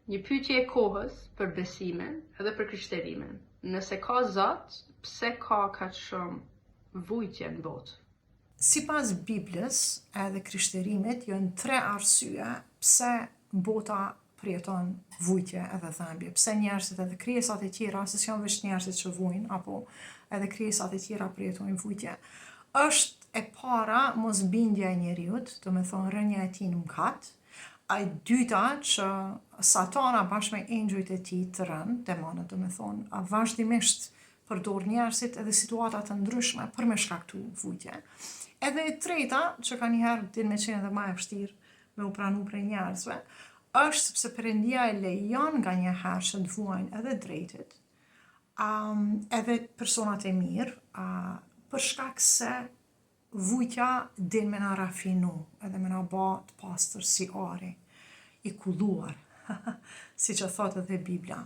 Një pyetje e kohës për besimin edhe për krishterimin. Nëse ka Zot, pse ka kaq shumë vujtje në botë? Sipas Biblës edhe krishterimit, janë 3 arsye pse bota përjeton vujtje edhe dhëmbje. Pse njerëzit edhe krijesat e tjera, se janë vetëm njerëzit që vujnë, apo edhe krijesat e tjera përjetojnë vujtje. Është e para mosbindja e njeriut, do me thonë rënja e tij në mëkat. E dyta që Satana bashkë me engjujt e tij të rënë, demonët do me thonë, vazhdimisht përdor njerëzit edhe situata të ndryshme për me shkaktu vujtje. Edhe e treta, që ka njëherë din me qenë edhe ma e vështirë me u pranu prej njerëzve, është sepse Perëndia e lejon nga njëherë që të vuajnë edhe drejtit, edhe personat e mirë, për shkak se vujtja din me na rafinu, edhe me na ba të pastër si ari, i kulluar, si që thot edhe Bibla.